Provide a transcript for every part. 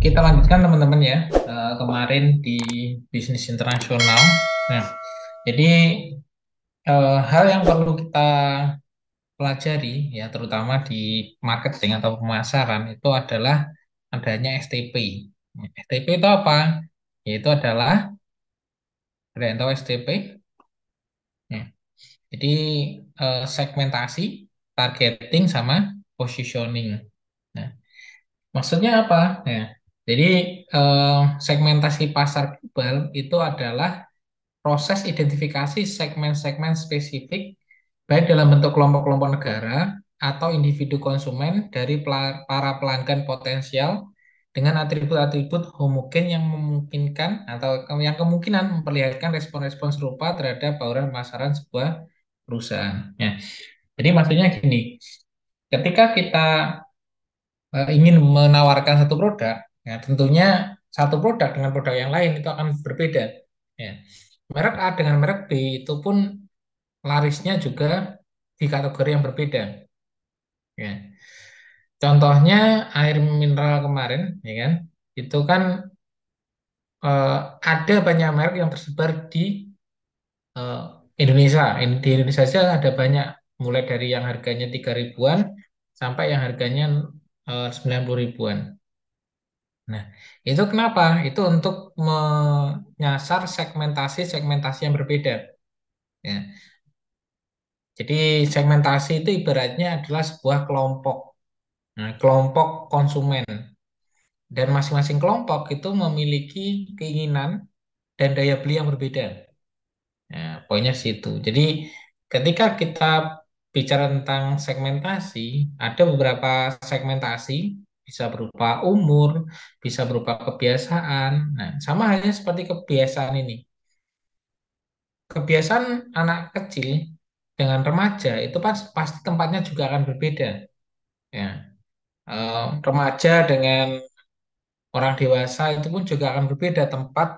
Kita lanjutkan teman-teman ya. Kemarin di bisnis internasional. Nah, jadi hal yang perlu kita pelajari ya terutama di marketing atau pemasaran itu adalah adanya STP. STP itu apa? Yaitu adalah ada yang tahu STP? Ya. Jadi segmentasi, targeting sama positioning. Nah, maksudnya apa? Ya. Jadi eh, segmentasi pasar global itu adalah proses identifikasi segmen-segmen spesifik, baik dalam bentuk kelompok-kelompok negara atau individu konsumen dari para pelanggan potensial dengan atribut-atribut homogen yang memungkinkan atau yang kemungkinan memperlihatkan respon-respon serupa terhadap bauran pemasaran sebuah perusahaan. Ya, jadi maksudnya gini, ketika kita ingin menawarkan satu produk, ya tentunya satu produk dengan produk yang lain itu akan berbeda. Ya. Merek A dengan merek B itu pun larisnya juga di kategori yang berbeda. Ya. Contohnya air mineral kemarin, ya kan, itu kan eh, ada banyak merek yang tersebar di eh, Indonesia. Di Indonesia saja ada banyak, mulai dari yang harganya 3 ribuan sampai yang harganya 90 ribuan. Nah, itu kenapa? Itu untuk menyasar segmentasi-segmentasi yang berbeda. Ya. Jadi segmentasi itu ibaratnya adalah sebuah kelompok. Nah, kelompok konsumen. Dan masing-masing kelompok itu memiliki keinginan dan daya beli yang berbeda. Nah, poinnya situ. Jadi ketika kita bicara tentang segmentasi, ada beberapa segmentasi, bisa berupa umur, bisa berupa kebiasaan. Nah, sama halnya seperti kebiasaan ini. Kebiasaan anak kecil dengan remaja itu pasti tempatnya juga akan berbeda. Ya. Remaja dengan orang dewasa itu pun juga akan berbeda tempat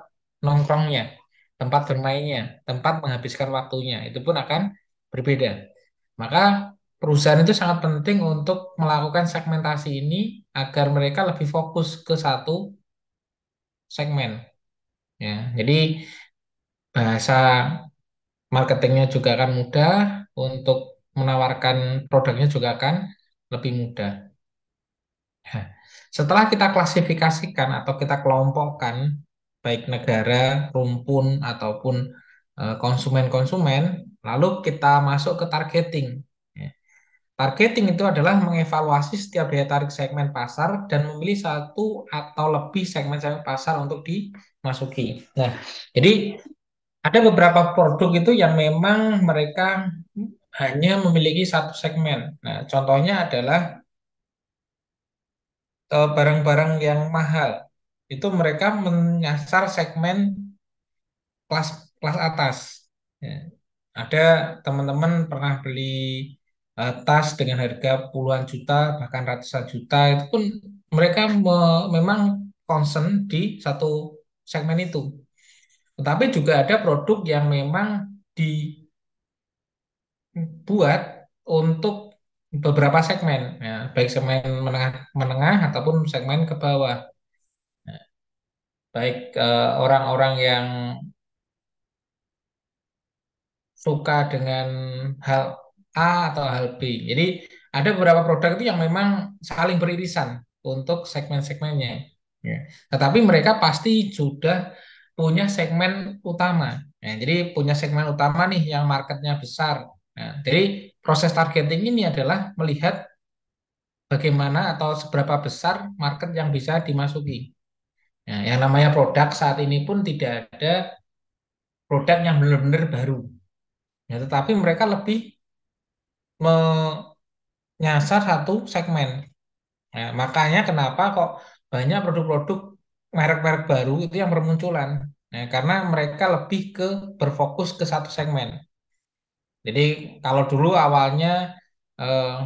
nongkrongnya, tempat bermainnya, tempat menghabiskan waktunya, itu pun akan berbeda. Maka perusahaan itu sangat penting untuk melakukan segmentasi ini agar mereka lebih fokus ke satu segmen. Ya, jadi bahasa marketingnya juga akan mudah, untuk menawarkan produknya juga akan lebih mudah. Nah, setelah kita klasifikasikan atau kita kelompokkan baik negara, rumpun ataupun konsumen-konsumen, lalu kita masuk ke targeting. Ya. Targeting itu adalah mengevaluasi setiap daya tarik segmen pasar dan memilih satu atau lebih segmen-segmen pasar untuk dimasuki. Nah, jadi ada beberapa produk itu yang memang mereka hanya memiliki satu segmen. Nah, contohnya adalah barang-barang yang mahal itu mereka menyasar segmen kelas kelas atas. Ya. Ada teman-teman pernah beli tas dengan harga puluhan juta bahkan ratusan juta, itu pun mereka memang concern di satu segmen itu. Tetapi juga ada produk yang memang dibuat untuk beberapa segmen, ya, baik segmen menengah menengah ataupun segmen ke bawah. Baik orang-orang yang suka dengan hal A atau hal B. Jadi ada beberapa produk itu yang memang saling beririsan untuk segmen-segmennya. Ya. Tetapi mereka pasti sudah punya segmen utama. Ya, jadi punya segmen utama nih yang marketnya besar. Nah, jadi proses targeting ini adalah melihat bagaimana atau seberapa besar market yang bisa dimasuki. Nah, yang namanya produk saat ini pun tidak ada produk yang benar-benar baru. Ya, tetapi mereka lebih menyasar satu segmen. Nah, makanya kenapa kok banyak produk-produk merek-merek baru itu yang bermunculan. Nah, karena mereka lebih ke berfokus ke satu segmen. Jadi kalau dulu awalnya eh,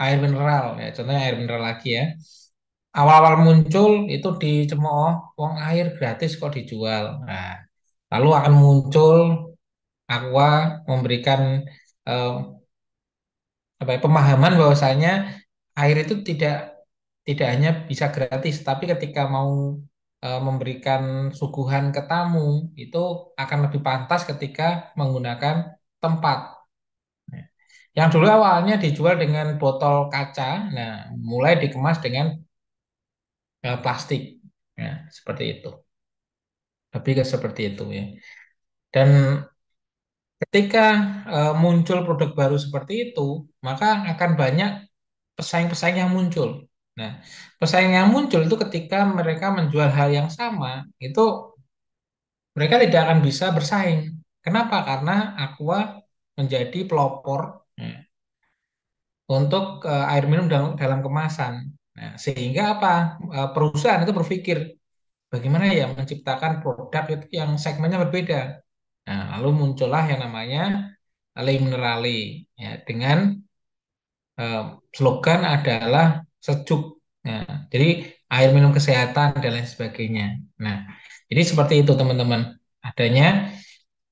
air mineral, ya contohnya air mineral lagi ya. Awal-awal muncul itu dicemooh, uang air gratis kok dijual. Nah, lalu akan muncul Aqua memberikan eh, apa ya, pemahaman bahwasanya air itu tidak tidak hanya bisa gratis, tapi ketika mau memberikan suguhan ke tamu itu akan lebih pantas ketika menggunakan tempat. Nah, yang dulu awalnya dijual dengan botol kaca, nah mulai dikemas dengan plastik. Ya, seperti itu. Lebih ke seperti itu ya. Dan ketika muncul produk baru seperti itu, maka akan banyak pesaing-pesaing yang muncul. Nah, pesaing yang muncul itu ketika mereka menjual hal yang sama, itu mereka tidak akan bisa bersaing. Kenapa? Karena Aqua menjadi pelopor ya, untuk air minum dalam kemasan. Nah, sehingga apa? Perusahaan itu berpikir bagaimana ya menciptakan produk itu yang segmennya berbeda. Nah, lalu muncullah yang namanya Le Minerale ya, dengan eh, slogan adalah sejuk. Nah, jadi air minum kesehatan dan lain sebagainya. Nah, jadi seperti itu teman-teman. Adanya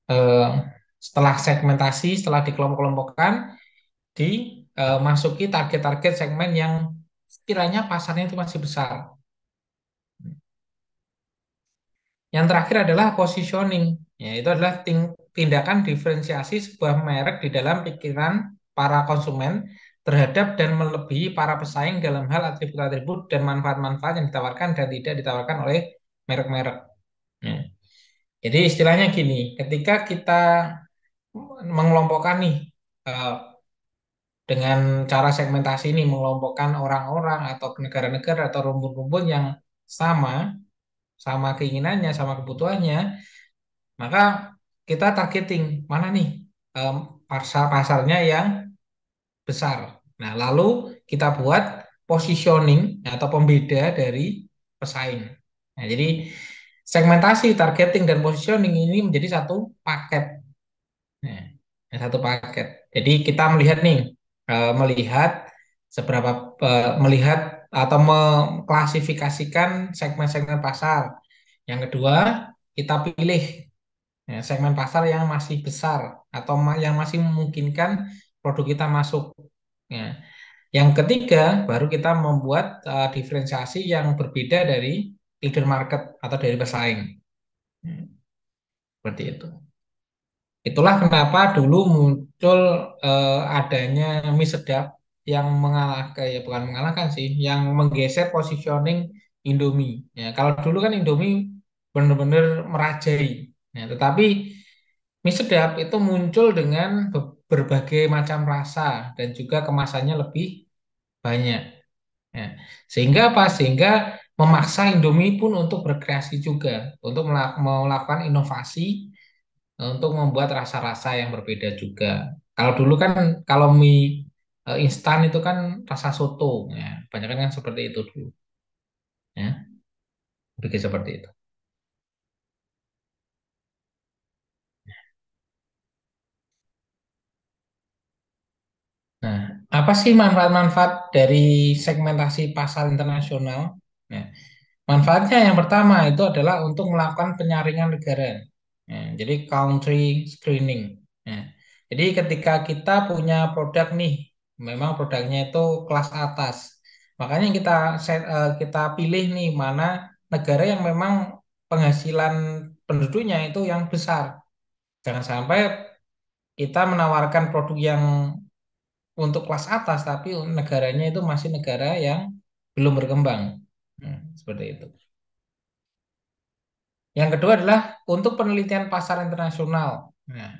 eh, setelah segmentasi, setelah dikelompok-kelompokkan, dimasuki target-target segmen yang sekiranya pasarnya itu masih besar. Yang terakhir adalah positioning, yaitu adalah tindakan diferensiasi sebuah merek di dalam pikiran para konsumen terhadap dan melebihi para pesaing dalam hal atribut-atribut dan manfaat-manfaat yang ditawarkan dan tidak ditawarkan oleh merek-merek. Ya. Jadi istilahnya gini, ketika kita mengelompokkan nih eh, dengan cara segmentasi ini mengelompokkan orang-orang atau negara-negara atau rumpun-rumpun yang sama, sama keinginannya, sama kebutuhannya, maka kita targeting mana nih em, pasar-pasarnya yang besar. Nah, lalu kita buat positioning atau pembeda dari pesaing. Nah, jadi segmentasi, targeting, dan positioning ini menjadi satu paket. Nah, satu paket. Jadi kita melihat nih, melihat seberapa melihat atau mengklasifikasikan segmen-segmen pasar. Yang kedua, kita pilih ya, segmen pasar yang masih besar atau yang masih memungkinkan produk kita masuk. Ya. Yang ketiga, baru kita membuat diferensiasi yang berbeda dari leader market atau dari pesaing. Hmm, seperti itu. Itulah kenapa dulu muncul adanya mie sedap yang mengalahkan, ya bukan mengalahkan sih, yang menggeser positioning Indomie. Ya, kalau dulu kan Indomie benar-benar merajai. Ya, tetapi mie sedap itu muncul dengan berbagai macam rasa dan juga kemasannya lebih banyak. Ya. Sehingga apa? Sehingga memaksa Indomie pun untuk berkreasi juga, untuk melakukan inovasi untuk membuat rasa-rasa yang berbeda juga. Kalau dulu kan kalau mie instan itu kan rasa soto, ya, banyak kan seperti itu dulu, ya, begitu seperti itu. Nah, apa sih manfaat-manfaat dari segmentasi pasar internasional? Nah, manfaatnya yang pertama itu adalah untuk melakukan penyaringan negara. Ya, jadi country screening. Ya, jadi ketika kita punya produk nih, memang produknya itu kelas atas. Makanya kita pilih nih mana negara yang memang penghasilan penduduknya itu yang besar. Jangan sampai kita menawarkan produk yang untuk kelas atas, tapi negaranya itu masih negara yang belum berkembang. Seperti itu. Yang kedua adalah untuk penelitian pasar internasional. Nah,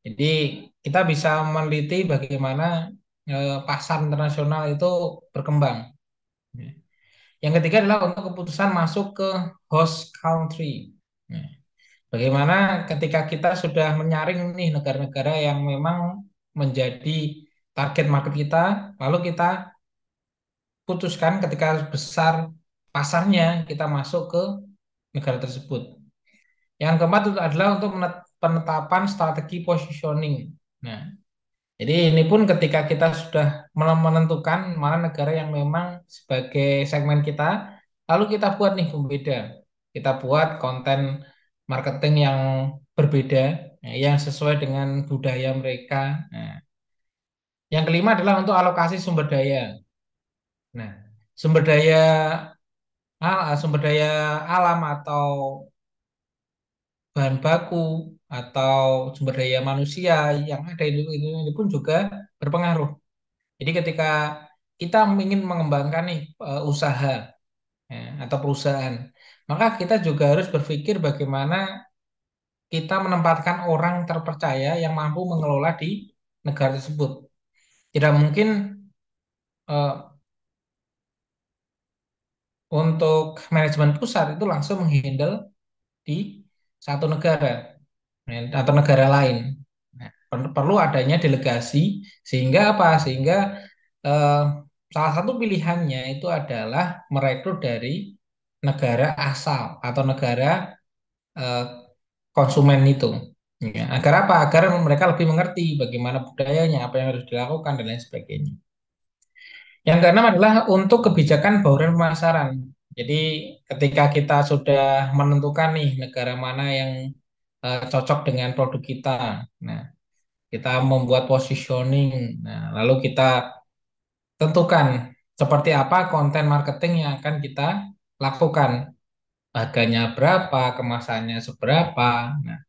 jadi kita bisa meneliti bagaimana pasar internasional itu berkembang. Ya. Yang ketiga adalah untuk keputusan masuk ke host country. Nah, bagaimana ketika kita sudah menyaring nih negara-negara yang memang menjadi target market kita, lalu kita putuskan ketika besar pasarnya kita masuk ke negara tersebut. Yang keempat itu adalah untuk penetapan strategi positioning. Nah, jadi ini pun ketika kita sudah menentukan mana negara yang memang sebagai segmen kita, lalu kita buat nih pembeda. Kita buat konten marketing yang berbeda, ya, yang sesuai dengan budaya mereka. Nah, yang kelima adalah untuk alokasi sumber daya. Nah, sumber daya sumber daya alam atau bahan baku atau sumber daya manusia yang ada ini pun juga berpengaruh. Jadi ketika kita ingin mengembangkan nih usaha ya, atau perusahaan, maka kita juga harus berpikir bagaimana kita menempatkan orang terpercaya yang mampu mengelola di negara tersebut. Tidak mungkin eh, untuk manajemen pusat itu langsung menghandle di satu negara atau negara lain. Nah, perlu adanya delegasi sehingga apa? Sehingga eh, salah satu pilihannya itu adalah merekrut dari negara asal atau negara eh, konsumen itu. Ya, agar apa? Agar mereka lebih mengerti bagaimana budayanya, apa yang harus dilakukan dan lain sebagainya. Yang keenam adalah untuk kebijakan bauran pemasaran. Jadi ketika kita sudah menentukan nih negara mana yang cocok dengan produk kita. Nah, kita membuat positioning. Nah, lalu kita tentukan seperti apa konten marketing yang akan kita lakukan. Harganya berapa, kemasannya seberapa. Nah,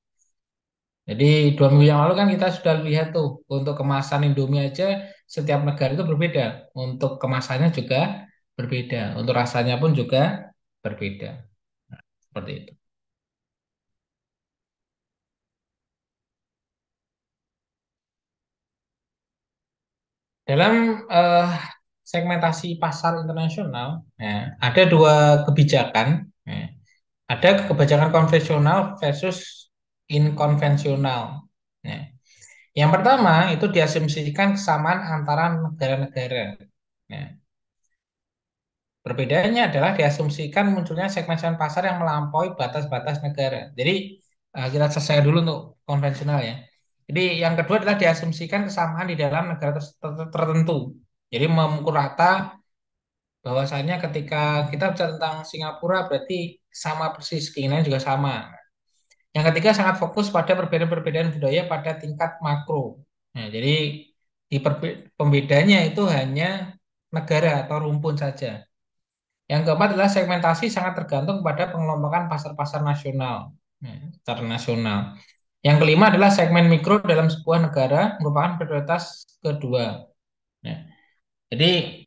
jadi 2 minggu yang lalu kan kita sudah lihat tuh untuk kemasan Indomie aja setiap negara itu berbeda. Untuk kemasannya juga berbeda. Untuk rasanya pun juga berbeda. Nah, seperti itu. Dalam eh, segmentasi pasar internasional, ya, ada dua kebijakan. Ya. Ada kebijakan konvensional versus inkonvensional. Ya. Yang pertama itu diasumsikan kesamaan antara negara-negara. Ya. Perbedaannya adalah diasumsikan munculnya segmen pasar yang melampaui batas-batas negara. Jadi kita selesai dulu untuk konvensional ya. Jadi yang kedua adalah diasumsikan kesamaan di dalam negara tertentu. Jadi memukul rata bahwasannya ketika kita bicara tentang Singapura berarti sama persis, keinginannya juga sama. Yang ketiga sangat fokus pada perbedaan-perbedaan budaya pada tingkat makro. Nah, jadi pembedanya itu hanya negara atau rumpun saja. Yang keempat adalah segmentasi sangat tergantung pada pengelompokan pasar-pasar nasional, secara nasional. Yang kelima adalah segmen mikro dalam sebuah negara merupakan prioritas kedua. Ya. Jadi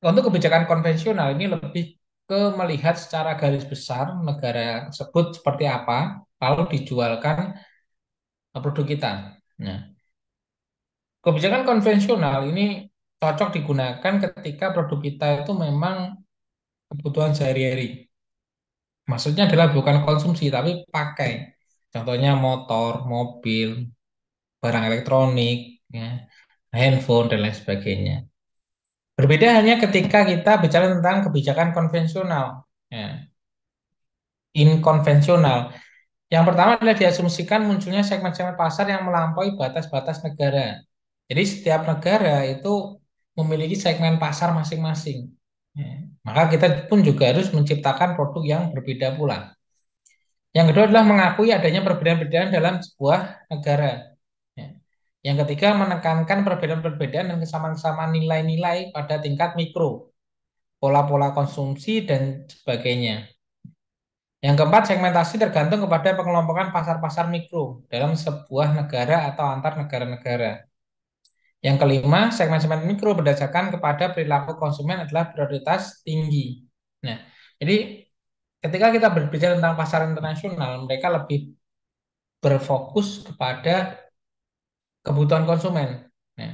untuk kebijakan konvensional ini lebih ke melihat secara garis besar negara tersebut seperti apa, lalu dijualkan produk kita. Nah, kebijakan konvensional ini cocok digunakan ketika produk kita itu memang kebutuhan sehari-hari. Maksudnya adalah bukan konsumsi, tapi pakai. Contohnya motor, mobil, barang elektronik, ya, handphone, dan lain sebagainya. Berbeda hanya ketika kita bicara tentang kebijakan konvensional, ya, inkonvensional. Yang pertama adalah diasumsikan munculnya segmen-segmen pasar yang melampaui batas-batas negara. Jadi setiap negara itu memiliki segmen pasar masing-masing. Ya, maka kita pun juga harus menciptakan produk yang berbeda pula. Yang kedua adalah mengakui adanya perbedaan-perbedaan dalam sebuah negara. Ya. Yang ketiga menekankan perbedaan-perbedaan dan kesamaan-kesamaan nilai-nilai pada tingkat mikro, pola-pola konsumsi dan sebagainya. Yang keempat, segmentasi tergantung kepada pengelompokan pasar-pasar mikro dalam sebuah negara atau antar negara-negara. Yang kelima, segmen-segmen mikro berdasarkan kepada perilaku konsumen adalah prioritas tinggi. Nah, jadi ketika kita berbicara tentang pasar internasional, mereka lebih berfokus kepada kebutuhan konsumen. Nah,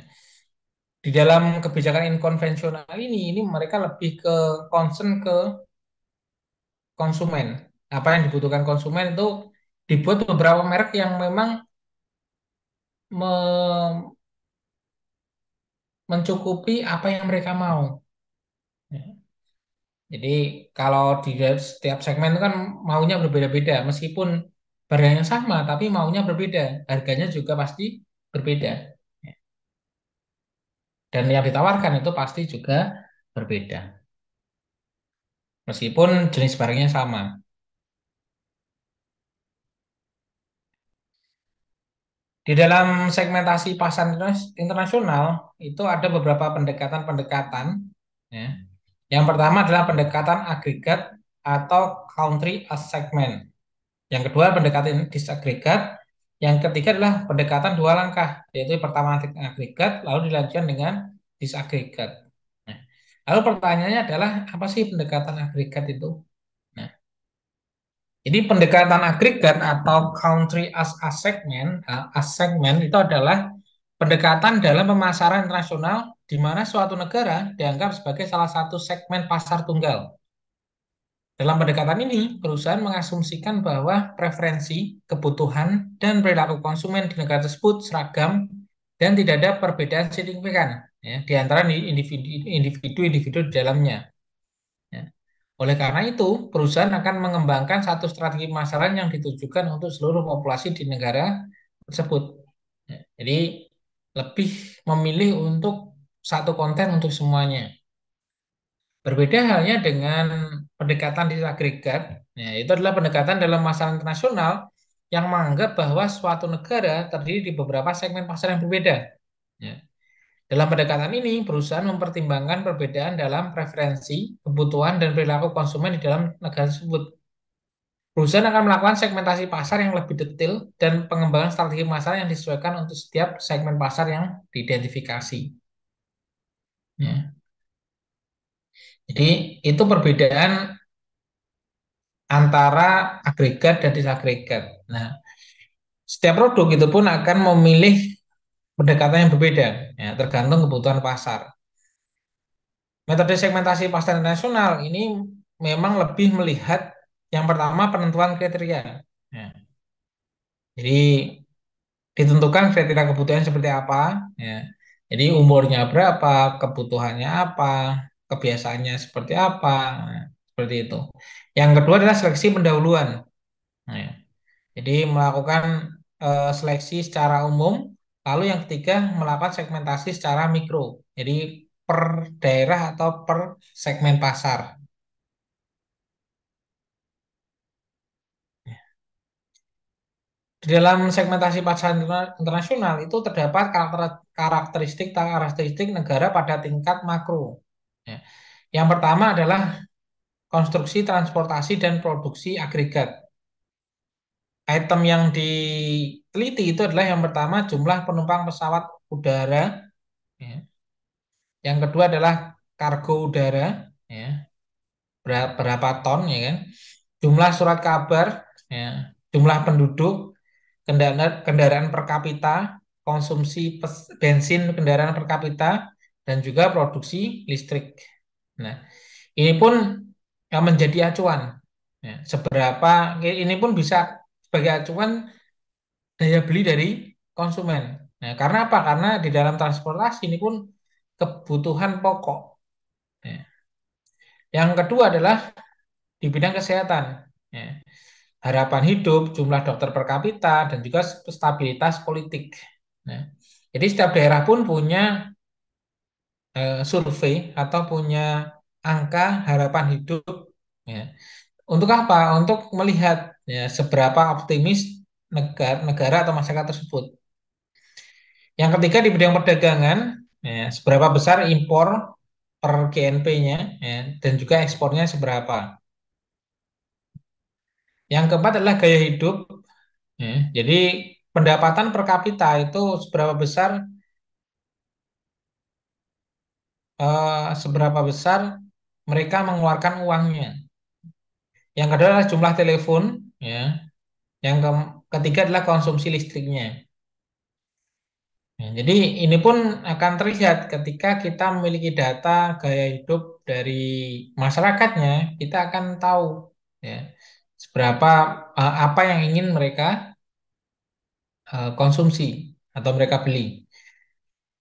di dalam kebijakan inkonvensional ini mereka lebih ke concern ke konsumen. Apa yang dibutuhkan konsumen itu dibuat beberapa merek yang memang me- mencukupi apa yang mereka mau. Ya. Jadi kalau di setiap segmen itu kan maunya berbeda-beda, meskipun barangnya sama tapi maunya berbeda, harganya juga pasti berbeda. Ya. Dan yang ditawarkan itu pasti juga berbeda, meskipun jenis barangnya sama. Di dalam segmentasi pasar internasional itu ada beberapa pendekatan-pendekatan, ya. Yang pertama adalah pendekatan agregat atau country as segment. Yang kedua pendekatan disagregat. Yang ketiga adalah pendekatan dua langkah, yaitu pertama agregat, lalu dilanjutkan dengan disagregat. Nah, lalu pertanyaannya adalah apa sih pendekatan agregat itu? Nah, jadi pendekatan agregat atau country as segment itu adalah pendekatan dalam pemasaran internasional di mana suatu negara dianggap sebagai salah satu segmen pasar tunggal. Dalam pendekatan ini, perusahaan mengasumsikan bahwa preferensi, kebutuhan, dan perilaku konsumen di negara tersebut seragam dan tidak ada perbedaan signifikan ya, di antara individu-individu di dalamnya. Ya. Oleh karena itu, perusahaan akan mengembangkan satu strategi pemasaran yang ditujukan untuk seluruh populasi di negara tersebut. Ya. Jadi, lebih memilih untuk satu konten untuk semuanya. Berbeda halnya dengan pendekatan disagregat, ya, itu adalah pendekatan dalam masalah internasional yang menganggap bahwa suatu negara terdiri di beberapa segmen pasar yang berbeda. Ya. Dalam pendekatan ini, perusahaan mempertimbangkan perbedaan dalam preferensi, kebutuhan, dan perilaku konsumen di dalam negara tersebut. Perusahaan akan melakukan segmentasi pasar yang lebih detail dan pengembangan strategi pasar yang disesuaikan untuk setiap segmen pasar yang diidentifikasi. Ya. Jadi, itu perbedaan antara agregat dan disagregat. Nah, setiap produk itu pun akan memilih pendekatan yang berbeda, ya, tergantung kebutuhan pasar. Metode segmentasi pasar internasional ini memang lebih melihat yang pertama penentuan kriteria. Ya, jadi ditentukan kriteria kebutuhan seperti apa. Ya. Jadi umurnya berapa, kebutuhannya apa, kebiasaannya seperti apa, nah, seperti itu. Yang kedua adalah seleksi pendahuluan. Nah, ya. Jadi melakukan seleksi secara umum, lalu yang ketiga melakukan segmentasi secara mikro. Jadi per daerah atau per segmen pasar. Di dalam segmentasi pasar internasional itu terdapat karakteristik negara pada tingkat makro. Ya. Yang pertama adalah konstruksi, transportasi, dan produksi agregat. Item yang diteliti itu adalah yang pertama jumlah penumpang pesawat udara, ya. Yang kedua adalah kargo udara, ya, berapa ton, ya kan? Jumlah surat kabar, ya, jumlah penduduk, kendaraan per kapita, konsumsi bensin kendaraan per kapita, dan juga produksi listrik. Nah, ini pun menjadi acuan. Ya, ini pun bisa sebagai acuan daya beli dari konsumen. Nah, karena apa? Karena di dalam transportasi ini pun kebutuhan pokok. Ya. Yang kedua adalah di bidang kesehatan. Ya. Harapan hidup, jumlah dokter per kapita, dan juga stabilitas politik. Nah, jadi setiap daerah pun punya survei atau punya angka harapan hidup. Ya. Untuk apa? Untuk melihat ya, seberapa optimis negara atau masyarakat tersebut. Yang ketiga di bidang perdagangan, ya, seberapa besar impor per GNP-nya, ya, dan juga ekspornya seberapa. Yang keempat adalah gaya hidup. Ya, jadi pendapatan per kapita itu seberapa besar mereka mengeluarkan uangnya. Yang kedua adalah jumlah telepon, ya. Ketiga adalah konsumsi listriknya. Ya, jadi ini pun akan terlihat ketika kita memiliki data gaya hidup dari masyarakatnya, kita akan tahu ya seberapa apa yang ingin mereka konsumsi atau mereka beli.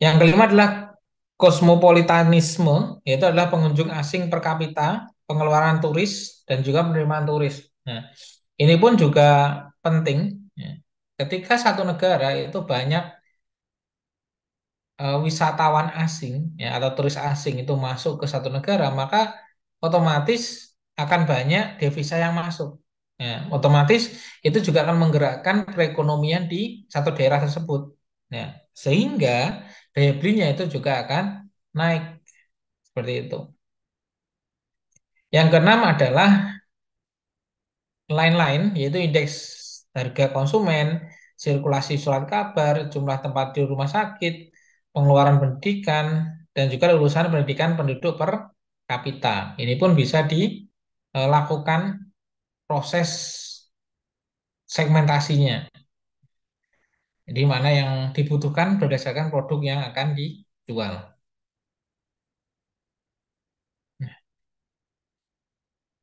Yang kelima adalah kosmopolitanisme, yaitu adalah pengunjung asing per kapita, pengeluaran turis, dan juga penerimaan turis. Nah, ini pun juga penting. Ya. Ketika satu negara itu banyak wisatawan asing ya atau turis asing itu masuk ke satu negara, maka otomatis akan banyak devisa yang masuk. Ya, otomatis itu juga akan menggerakkan perekonomian di satu daerah tersebut. Ya, sehingga daya belinya itu juga akan naik seperti itu. Yang keenam adalah lain-lain, yaitu indeks harga konsumen, sirkulasi surat kabar, jumlah tempat di rumah sakit, pengeluaran pendidikan, dan juga lulusan pendidikan penduduk per kapita. Ini pun bisa dilakukan proses segmentasinya. Jadi mana yang dibutuhkan berdasarkan produk yang akan dijual.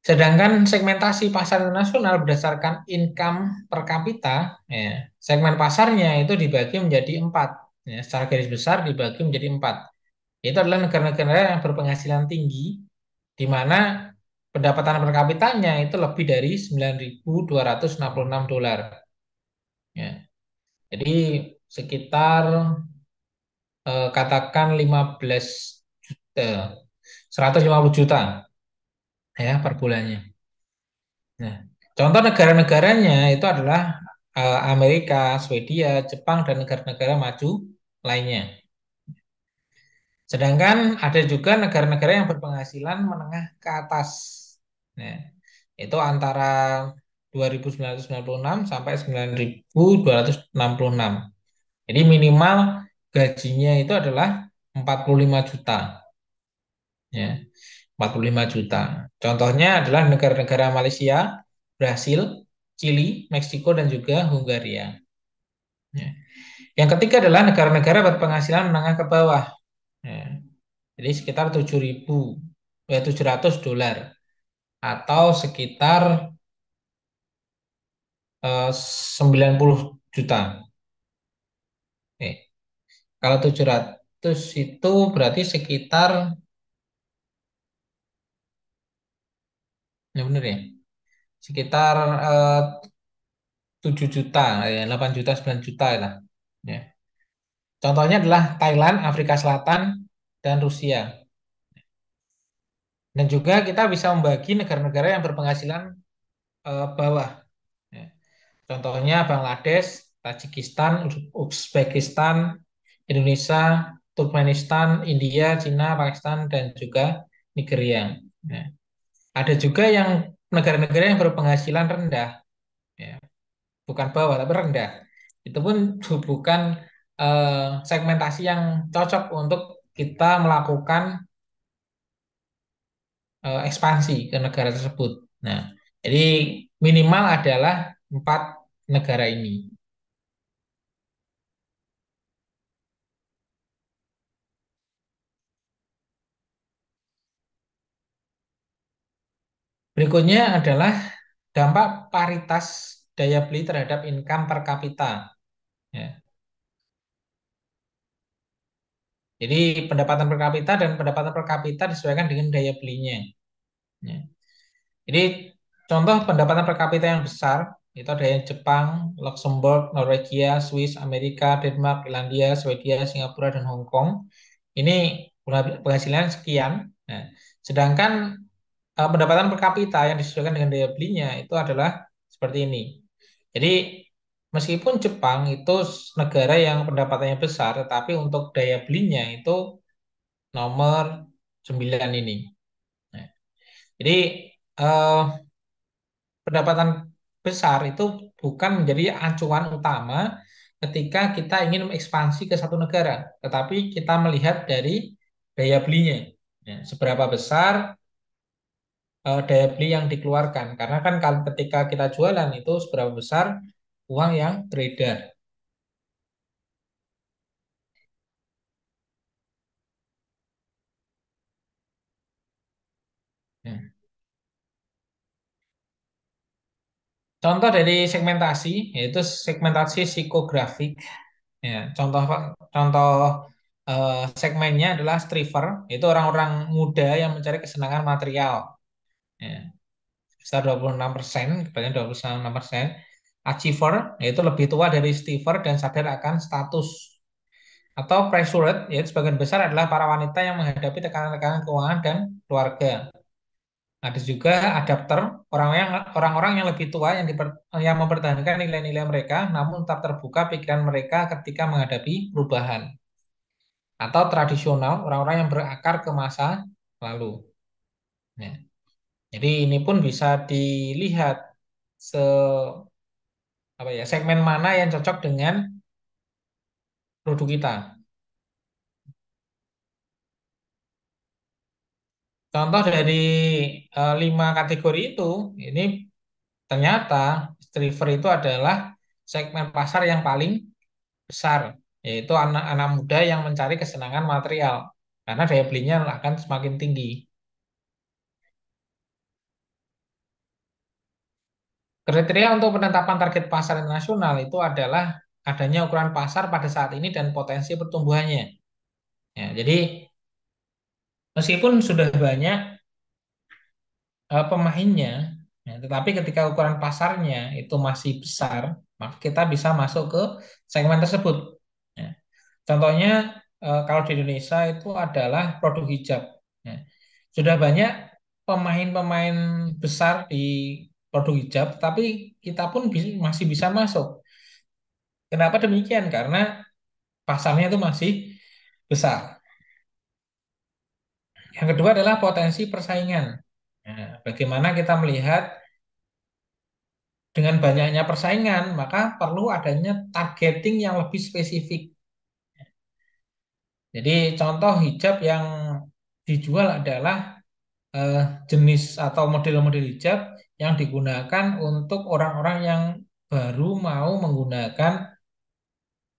Sedangkan segmentasi pasar nasional berdasarkan income per kapita, ya, segmen pasarnya itu dibagi menjadi empat. Ya, secara garis besar dibagi menjadi empat. Itu adalah negara-negara yang berpenghasilan tinggi, di mana pendapatan per kapitanya itu lebih dari 9.266 dolar. Ya. Jadi sekitar katakan 15 juta, 150 juta ya per bulannya. Nah, contoh negara-negaranya itu adalah Amerika, Swedia, Jepang, dan negara-negara maju lainnya. Sedangkan ada juga negara-negara yang berpenghasilan menengah ke atas. Nah, itu antara 2.996 sampai 9.266. Jadi minimal gajinya itu adalah 45 juta. Ya, 45 juta. Contohnya adalah negara-negara Malaysia, Brasil, Chili, Meksiko, dan juga Hungaria. Ya. Yang ketiga adalah negara-negara berpenghasilan menengah ke bawah. Ya. Jadi sekitar 700 atau sekitar 90 juta. Kalau 700 itu berarti sekitar, ya benar ya, sekitar 7 juta, ya, 8 juta, 9 juta lah. Ya. Contohnya adalah Thailand, Afrika Selatan, dan Rusia. Dan juga kita bisa membagi negara-negara yang berpenghasilan bawah. Ya. Contohnya Bangladesh, Tajikistan, Uzbekistan, Indonesia, Turkmenistan, India, Cina, Pakistan, dan juga Nigeria. Ya. Ada juga yang negara-negara yang berpenghasilan rendah, ya. Bukan bawah tapi rendah. Itu pun bukan segmentasi yang cocok untuk kita melakukan ekspansi ke negara tersebut. Nah, jadi minimal adalah empat negara ini. Berikutnya adalah dampak paritas daya beli terhadap income per kapita. Ya. Jadi pendapatan per kapita dan pendapatan per kapita disesuaikan dengan daya belinya. Ya. Jadi contoh pendapatan per kapita yang besar itu ada yang Jepang, Luxembourg, Norwegia, Swiss, Amerika, Denmark, Irlandia, Swedia, Singapura, dan Hong Kong. Ini penghasilan sekian. Nah, sedangkan pendapatan per kapita yang disesuaikan dengan daya belinya itu adalah seperti ini. Jadi meskipun Jepang itu negara yang pendapatannya besar, tetapi untuk daya belinya itu nomor 9 ini. Nah, jadi eh, pendapatan besar itu bukan menjadi acuan utama ketika kita ingin mengekspansi ke satu negara, tetapi kita melihat dari daya belinya. Ya, seberapa besar daya beli yang dikeluarkan. Karena kan kalau ketika kita jualan itu seberapa besar uang yang beredar. Ya. Contoh dari segmentasi yaitu segmentasi psikografik. Ya, contoh contoh segmennya adalah striver, itu orang-orang muda yang mencari kesenangan material. Ya, sebesar 26%, kebanyakan 26%. Achiever, yaitu lebih tua dari Stiver dan sadar akan status. Atau pressured, yaitu sebagian besar adalah para wanita yang menghadapi tekanan-tekanan keuangan dan keluarga. Ada juga adapter, orang-orang yang lebih tua yang mempertahankan nilai-nilai mereka, namun tetap terbuka pikiran mereka ketika menghadapi perubahan. Atau tradisional, orang-orang yang berakar ke masa lalu. Ya. Jadi ini pun bisa dilihat se apa ya segmen mana yang cocok dengan produk kita. Contoh dari 5 kategori itu, ini ternyata Striver itu adalah segmen pasar yang paling besar, yaitu anak-anak muda yang mencari kesenangan material, karena daya belinya akan semakin tinggi. Kriteria untuk penetapan target pasar internasional itu adalah adanya ukuran pasar pada saat ini dan potensi pertumbuhannya. Ya, jadi meskipun sudah banyak pemainnya, ya, tetapi ketika ukuran pasarnya itu masih besar, maka kita bisa masuk ke segmen tersebut. Ya. Contohnya kalau di Indonesia itu adalah produk hijab. Ya. Sudah banyak pemain-pemain besar di produk hijab, tapi kita pun masih bisa masuk. Kenapa demikian? Karena pasarnya itu masih besar. Yang kedua adalah potensi persaingan. Nah, bagaimana kita melihat dengan banyaknya persaingan, maka perlu adanya targeting yang lebih spesifik. Jadi contoh hijab yang dijual adalah eh, jenis atau model-model hijab yang digunakan untuk orang-orang yang baru mau menggunakan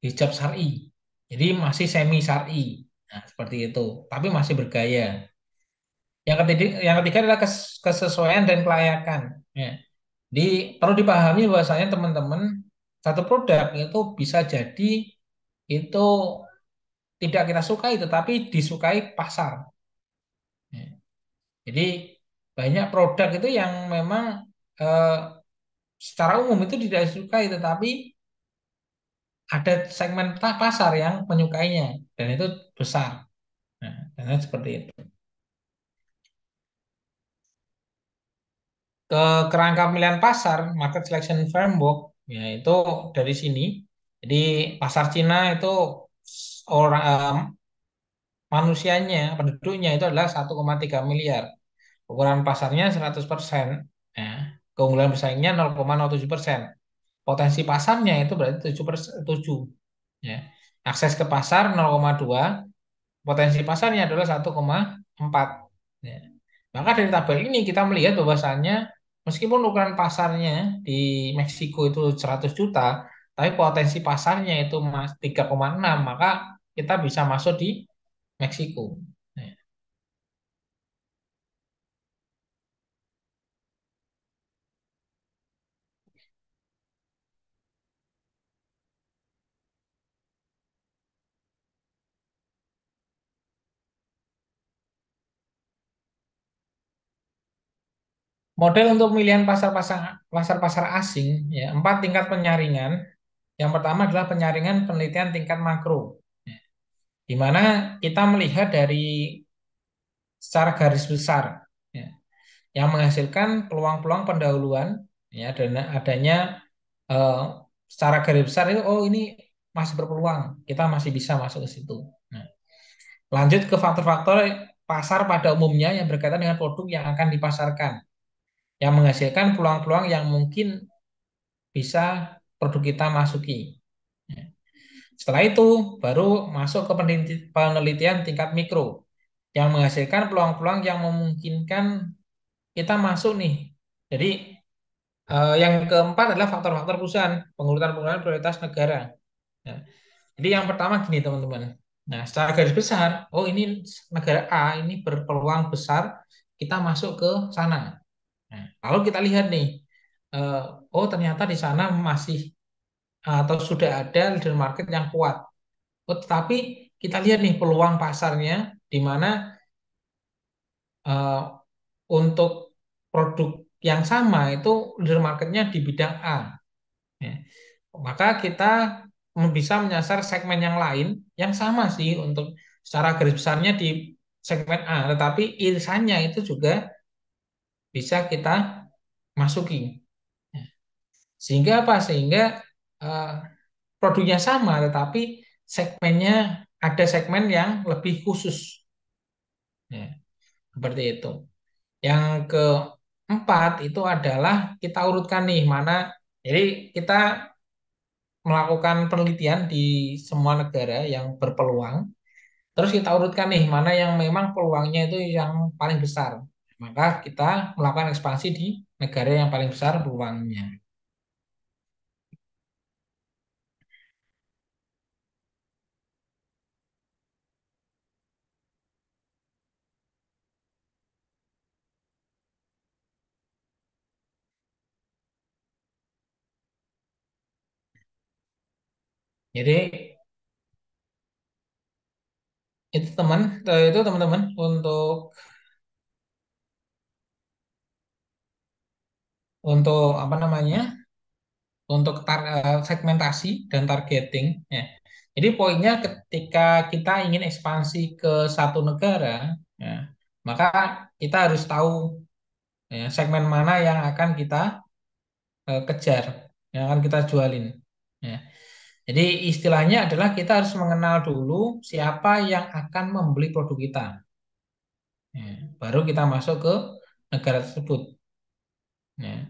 hijab syar'i. Jadi masih semi syar'i. Nah, seperti itu. Tapi masih bergaya. Yang ketiga adalah kesesuaian dan kelayakan. Ya. Jadi perlu dipahami bahwasanya teman-teman satu produk itu bisa jadi itu tidak kita sukai tetapi disukai pasar. Ya. Jadi banyak produk itu yang memang eh, secara umum itu tidak disukai tetapi ada segmen pasar yang menyukainya dan itu besar. Nah, karena seperti itu. Ke kerangka pemilihan pasar, market selection framework, ya itu dari sini. Jadi pasar Cina itu orang manusianya, penduduknya itu adalah 1,3 miliar. Ukuran pasarnya 100%. Ya. Keunggulan bersaingnya 0,07%. Potensi pasarnya itu berarti 7%, 7. Ya. Akses ke pasar 0,2, potensi pasarnya adalah 1,4. Ya. Maka dari tabel ini kita melihat bahwasannya meskipun ukuran pasarnya di Meksiko itu 100 juta, tapi potensi pasarnya itu 3,6, maka kita bisa masuk di Meksiko. Ya. Model untuk pemilihan pasar-pasar asing, ya, 4 tingkat penyaringan. Yang pertama adalah penyaringan penelitian tingkat makro, ya, di mana kita melihat dari secara garis besar, ya, yang menghasilkan peluang-peluang pendahuluan, ya, dan adanya eh, secara garis besar itu, oh ini masih berpeluang, kita masih bisa masuk ke situ. Nah, lanjut ke faktor-faktor pasar pada umumnya yang berkaitan dengan produk yang akan dipasarkan, yang menghasilkan peluang-peluang yang mungkin bisa produk kita masuki. Ya. Setelah itu baru masuk ke penelitian tingkat mikro yang menghasilkan peluang-peluang yang memungkinkan kita masuk nih. Jadi yang keempat adalah faktor-faktor perusahaan, pengurutan-pengurutan prioritas negara. Ya. Jadi yang pertama gini teman-teman. Nah, secara garis besar, oh ini negara A ini berpeluang besar kita masuk ke sana. Nah, lalu kita lihat nih, eh, oh ternyata di sana masih atau sudah ada leader market yang kuat. Oh, tetapi kita lihat nih peluang pasarnya di mana eh, untuk produk yang sama itu leader marketnya di bidang A. Ya. Maka kita bisa menyasar segmen yang lain yang sama sih untuk secara garis besarnya di segmen A, tetapi irisannya itu juga bisa kita masuki. Ya. Sehingga apa? Sehingga eh, produknya sama, tetapi segmennya ada segmen yang lebih khusus. Ya, seperti itu. Yang keempat empat itu adalah kita urutkan nih mana. Jadi kita melakukan penelitian di semua negara yang berpeluang. Terus kita urutkan nih mana yang memang peluangnya itu yang paling besar. Maka kita melakukan ekspansi di negara yang paling besar peluangnya. Jadi itu teman-teman untuk apa namanya? Untuk segmentasi dan targeting. Ya. Jadi poinnya ketika kita ingin ekspansi ke satu negara, ya, maka kita harus tahu ya, segmen mana yang akan kita kejar, yang akan kita jualin. Ya. Jadi istilahnya adalah kita harus mengenal dulu siapa yang akan membeli produk kita. Ya. Baru kita masuk ke negara tersebut. Ya.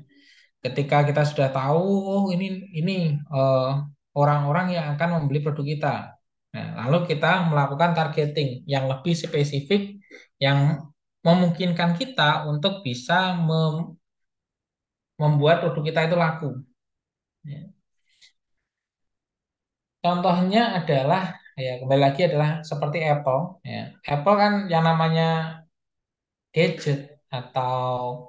Ketika kita sudah tahu, oh ini eh, orang-orang yang akan membeli produk kita. Nah, lalu kita melakukan targeting yang lebih spesifik, yang memungkinkan kita untuk bisa membuat produk kita itu laku. Ya. Contohnya adalah, ya kembali lagi adalah seperti Apple. Ya. Apple kan yang namanya gadget atau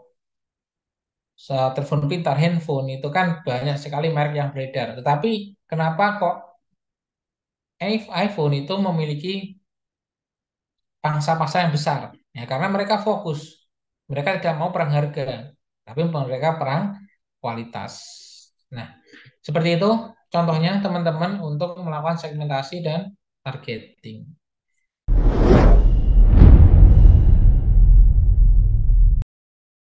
telepon pintar, handphone itu kan banyak sekali merek yang beredar. Tetapi kenapa kok iPhone itu memiliki pangsa pasar yang besar? Ya, karena mereka fokus. Mereka tidak mau perang harga, tapi mereka perang kualitas. Nah, seperti itu contohnya teman-teman untuk melakukan segmentasi dan targeting.